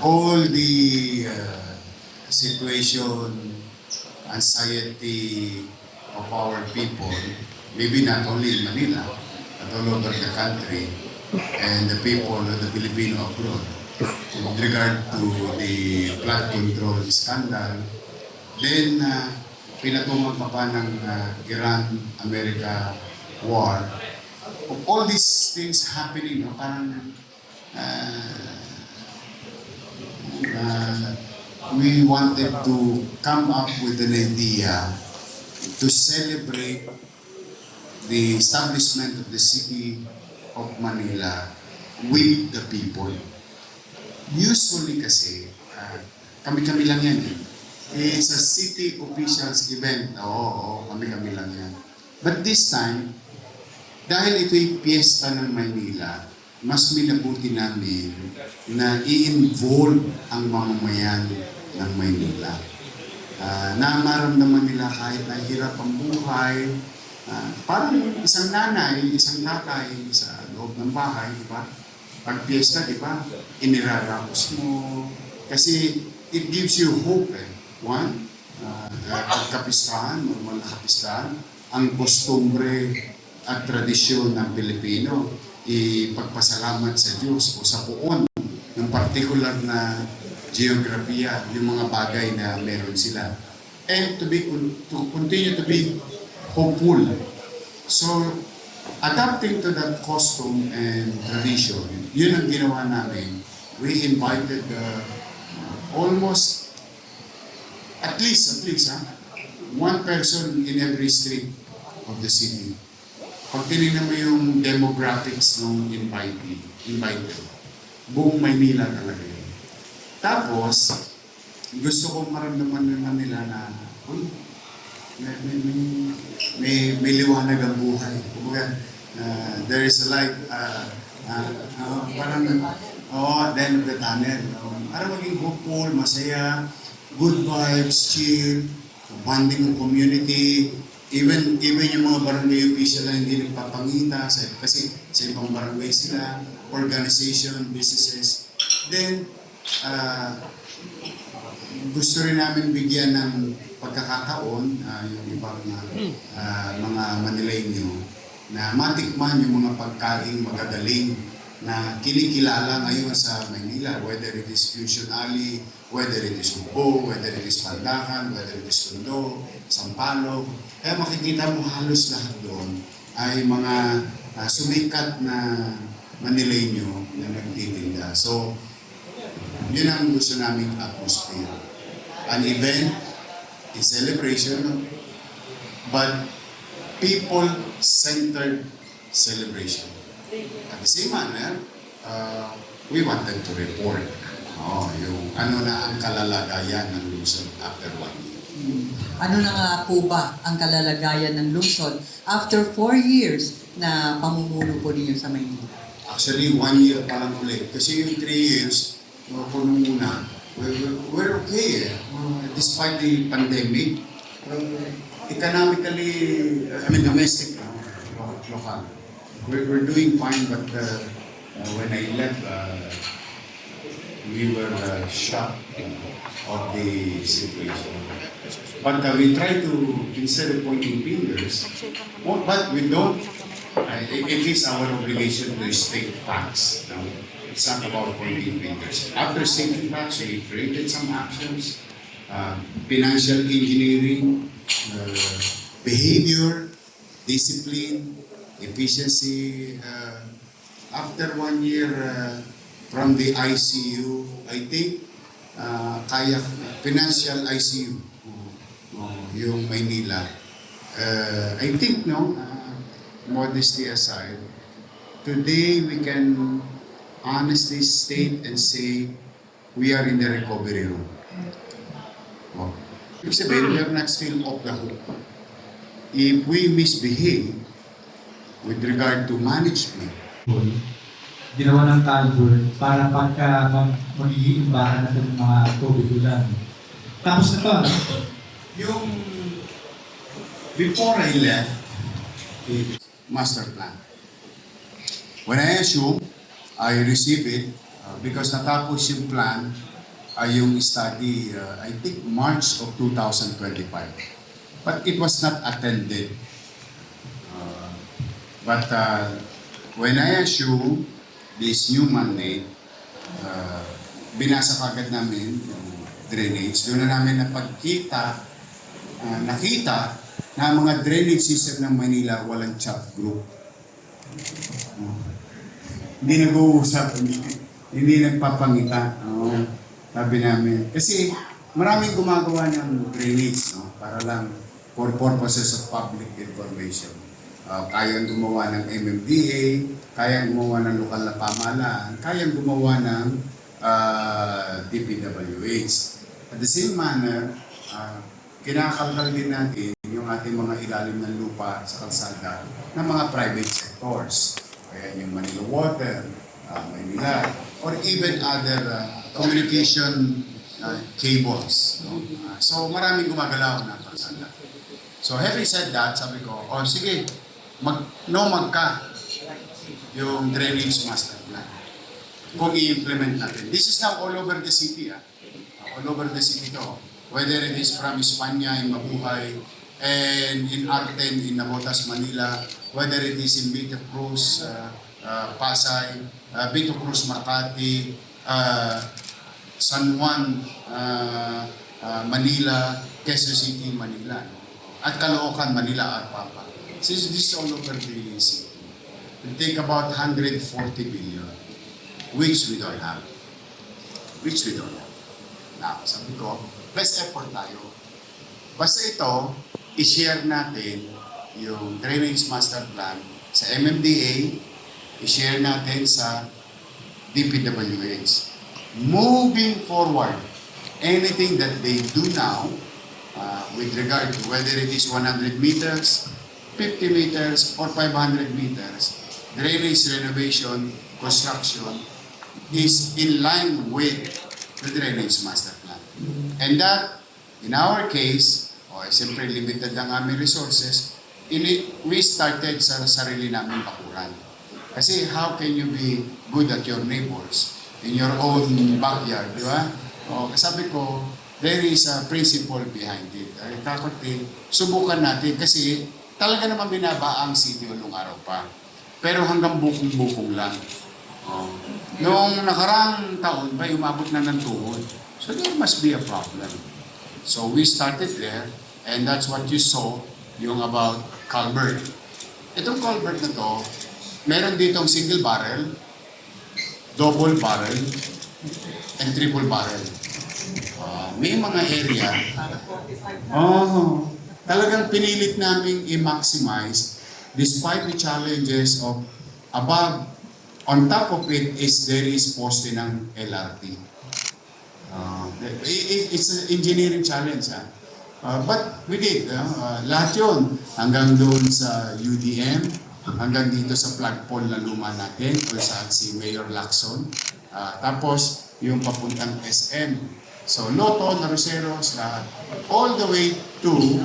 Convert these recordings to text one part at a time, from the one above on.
all the situation, anxiety of our people, maybe not only in Manila, but all over the country, and the people of the Filipino abroad, with regard to the flood control scandal, then pinatungan pa ng Iran-America war. Of all these things happening, parang we wanted to come up with an idea to celebrate the establishment of the city of Manila with the people. Usually kasi, kami-kami lang yan eh. It's a city officials event. Oo, kami-kami lang yan. But this time, dahil ito'y piyesta ng Maynila, mas minabuti namin na i-involve ang mamamayan ng Maynila. Na maramdaman nila kahit na hirap ang buhay, parang isang nanay, isang tatay sa loob ng bahay, di ba? Pag piyesta, di ba? Inirarapos mo. Kasi it gives you hope eh. One, pagkapistahan, normal na kapistahan, ang kostumbre at tradisyon ng Pilipino, ipagpasalamat sa Diyos o sa poon ng particular na geografiya, yung mga bagay na meron sila. And to continue to be hopeful. So, adapting to that custom and tradition, yun ang ginawa namin. We invited almost, at least, one person in every street of the city. Pag tinignan mo yung demographics ng invited, buong Maynila talaga yun. Tapos, gusto kong maramdaman naman nila na, uy, may liwanag ang buhay. Kumbaga, there is a light, parang, the end of the tunnel. Parang maging hopeful, masaya, good vibes, chill, bonding ng community, even yung mga barangay official na hindi nagpapangita kasi sa ibang barangay sila, organization, businesses. Then, gusto rin namin bigyan ng pagkakataon yung ibang mga Manileño na matikman yung mga pagkain magagaling na kinikilala ngayon sa Maynila, whether it is Fusion Alley, whether it is Ubo, whether it is Pandakan, whether it is Tondo, Sampaloc. Kaya makikita mo halos lahat doon ay mga sumikat na Manileño na nagtitinda. So, yun ang gusto naming atmosphere. An event, a celebration, but people-centered celebration. At the same manner, we wanted to report yung ano na ang kalalagayan ng lungsod after 1 year. Ano na nga po ba ang kalalagayan ng lungsod after 4 years na pamumuno po ninyo sa Maynila? Actually, 1 year pa lang ulit. Kasi yung 3 years, puno muna, we're okay eh. Despite the pandemic, economically, domestic, local. We're doing fine, but when I left, we were shocked of the situation. But we try to, instead of pointing fingers, but we don't, it is our obligation to state facts. It's not about pointing fingers. After stating facts, we created some actions, financial engineering, behavior, discipline, efficiency. After 1 year from the ICU, I think, kaya financial ICU, yung Maynila. I think, modesty aside, today we can honestly state and say we are in the recovery room. Ibig sabihin, we are not still off the hook. If we misbehave with regard to management, ginawa ng culvert para pagka mag-iimbahan natin ng mga tubig ulan. Tapos na to, yung before I left, master plan. When I assume, I receive it because natapos yung plan yung study, I think March of 2025. But it was not attended. But when I assume this new mandate, binasa kagad namin yung drainage. Doon na namin nakita na ang mga drainage system ng Manila walang chat group. Hindi nag-uusap, hindi nagpapangita. Sabi namin. Kasi maraming gumagawa ng drainage, no? Para lang for purposes of public information. Kayang gumawa ng MMDA, kayang gumawa ng lokal na pamahalaan, kayang gumawa ng DPWH. At the same manner, kinakalkal din natin yung ating mga ilalim ng lupa sa kalsada ng mga private sectors. Kaya yung Manila Water, Manila, or even other communication cables. No? So maraming gumagalaw na kalsada. So having said that, sabi ko, sige, mag ka yung drainage master plan kung i-implement natin. This is now all over the city. All over the city to. Whether it is from Espanya in Mabuhay and in Arten in Navotas, Manila, whether it is in Vito Cruz, Pasay, Vito Cruz, Makati, San Juan, Manila, Quezon City, Manila, at Caloocan, Manila, Arpapa. This is all over the city. It take about 140 billion, which we don't have. Now, sabi ko, best effort tayo. Basta ito, i-share natin yung Drainage Master Plan sa MMDA, i-share natin sa DPWH. Moving forward, anything that they do now, with regard to whether it is 100 meters, 50 meters, or 500 meters, drainage renovation, construction, is in line with the Drainage Master Plan. And that, in our case, siyempre limited ang aming resources, we started sa sarili namin bakuran. Kasi how can you be good at your neighbors in your own backyard, di ba? Sabi ko, there is a principle behind it. Takot din, subukan natin kasi talaga naman binaba ang city ulong araw pa. Pero hanggang bukong-bukong lang. Noong nakarang taon ba, umabot na ng tuhod. So there must be a problem. So we started there, and that's what you saw, yung about culvert. Itong culvert na to, meron ditong single barrel, double barrel, and triple barrel. May mga area, talagang pinilit namin i-maximize despite the challenges of above. On top of it is there is poste ng LRT. It's an engineering challenge. But we did. Lahat yun. Hanggang doon sa UDM, hanggang dito sa flagpole na luma natin, kung saan si Mayor Lacson. Tapos yung papuntang SM. So Loto, Naroceros, lahat. All the way to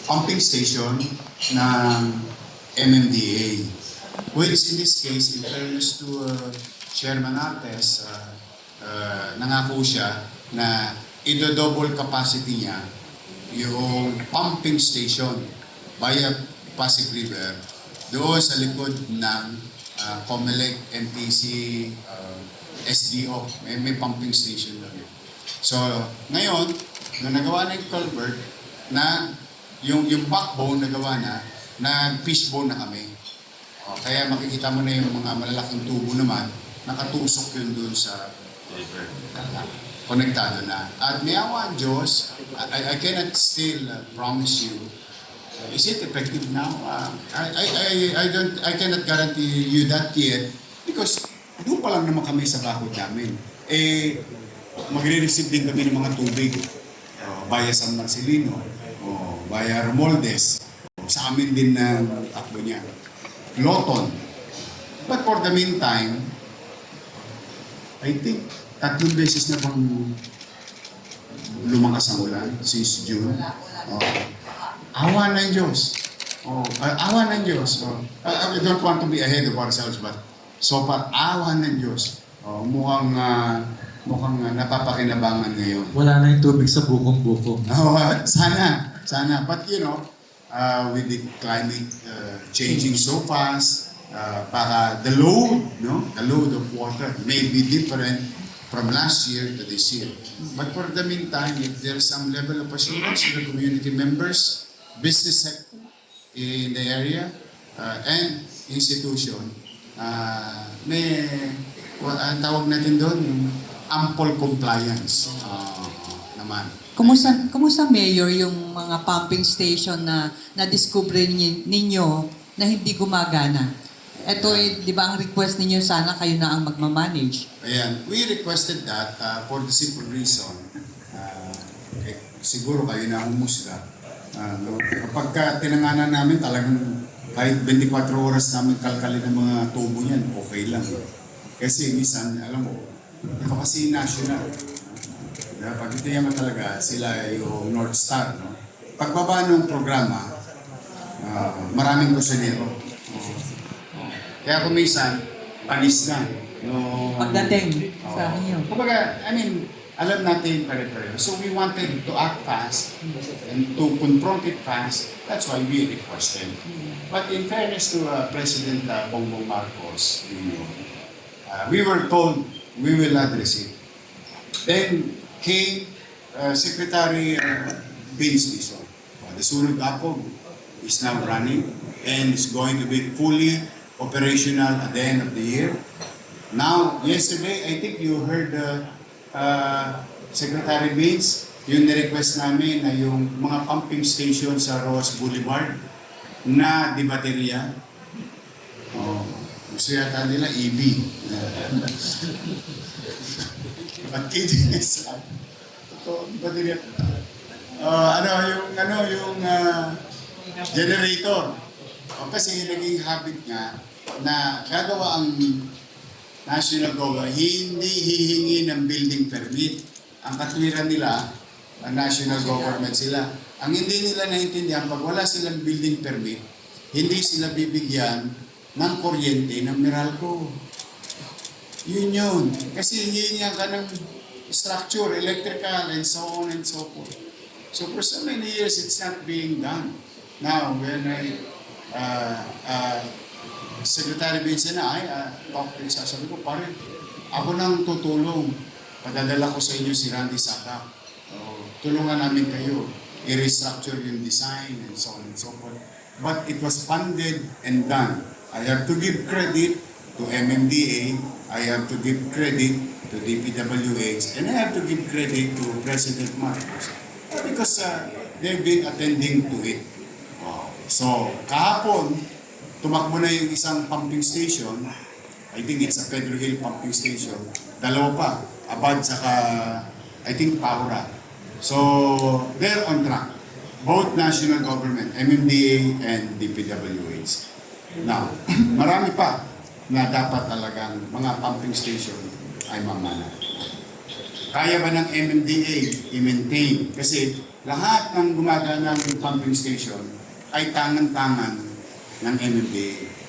pumping station ng MMDA. Which in this case, in fairness to Chairman Artes, nangako siya na i-double capacity niya yung pumping station via Pasig River doon sa likod ng Comelec, MTC, SDO. May pumping station doon. So, ngayon, nung nagawa na yung culvert, na yung backbone nagawa na, nag-fishbone na kami. Kaya makikita mo na yung mga malalaking tubo naman, nakatusok yun doon sa river. Konektado na. At may awa ang Diyos, I cannot still promise you, is it effective now? I cannot guarantee you that yet because doon pa lang naman kami sa bakod namin. Magre-receive din kami ng mga tubig via San Marcelino, via Romualdez, sa amin din ng takbo niya. Loton. But for the meantime, I think 3 beses na bang lumakas ang ulan since June. Awa ng Diyos. Awa ng Diyos. I don't want to be ahead of ourselves, but so far, awa ng Diyos. Mukhang mukhang napapakinabangan ngayon. Wala na yung tubig sa bukong-bukong. Oh, sana. But with the climate changing so fast, para the load of water may be different from last year to this year. But for the meantime, if there's some level of assurance to the community members, business sector in the area, and institution, ang tawag natin doon, yung ample compliance naman. Kumusta Mayor yung mga pumping station na na-discover ninyo na hindi gumagana? Ito di ba ang request ninyo sana kayo na ang magmamanage? Ayan, we requested that for the simple reason, siguro kayo na humusga. Kapag tinanganan namin talagang kahit 24 oras namin kalkalin ng mga tubo niyan, okay lang. Kasi minsan, alam mo, ito kasi national. Pag itiyan mo talaga, sila yung North Star. No? Pagbaba ng programa, maraming kusinero. Kaya kung minsan, panis na. No, Pagdating sa inyo. Kumbaga, alam natin pare-pareho. So we wanted to act fast and to confront it fast. That's why we requested. But in fairness to President Bongbong Marcos, we were told we will address it. Then came Secretary Vince Dizon. The Sunod Apog is now running and is going to be fully operational at the end of the year. Now, yesterday, I think you heard Secretary Vince, yung na-request namin na yung mga pumping station sa Roas Boulevard na di baterya. Gusto yata nila EV. But KDS, ito, baterya. Yung generator. Kasi naging habit nga na gagawa ang national government, hindi hihingi ng building permit. Ang katwiran nila, ang national government sila. Ang hindi nila naintindihan, pag wala silang building permit, hindi sila bibigyan ng kuryente ng Meralco. Yun. Kasi hihingihan ka ng structure, electrical, and so on and so forth. So for so many years, it's not being done. Now, when Secretary Vincent talk to siya, sabi ko, pare, ako nang tutulong. Padadala ko sa inyo si Randy Saka. Tulungan namin kayo. I-restructure yung design and so on and so forth. But it was funded and done. I have to give credit to MMDA. I have to give credit to DPWH. And I have to give credit to President Marcos. Because they've been attending to it. So, kahapon, tumakbo na yung isang pumping station. I think it's a Pedro Hill pumping station. Dalawa pa, Abad saka, I think, Paura. So, they're on track. Both national government, MMDA and DPWH. Now, marami pa na dapat talagang mga pumping station ay mamana. Kaya ba ng MMDA i-maintain? Kasi lahat ng gumagana ng pumping station ay tangan-tangan ng MMDA.